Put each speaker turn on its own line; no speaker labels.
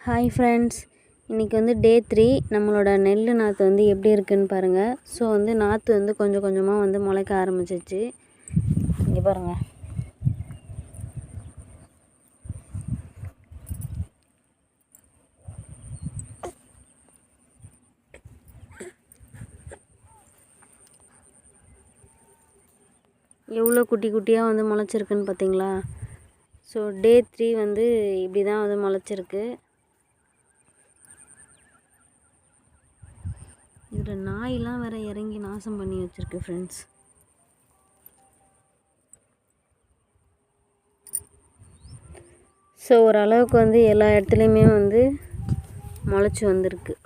Hi friends, இன்றைக்கி வந்து டே 3 நம்மளோட நெல் நாற்று வந்து எப்படி இருக்குதுன்னு பாருங்கள். ஸோ வந்து நாற்று வந்து கொஞ்சம் கொஞ்சமாக வந்து முளைக்க ஆரம்பிச்சிச்சு. இங்கே பாருங்கள். எவ்வளோ குட்டி குட்டியாக வந்து முளைச்சிருக்குன்னு பார்த்தீங்களா? ஸோ டே 3 வந்து இப்படி தான் வந்து முளைச்சிருக்கு. இதில் நாயெலாம் வேறு இறங்கி நாசம் பண்ணி வச்சுருக்கு ஃப்ரெண்ட்ஸ். ஸோ ஓரளவுக்கு வந்து எல்லா இடத்துலையுமே வந்து முளைச்சி வந்திருக்கு.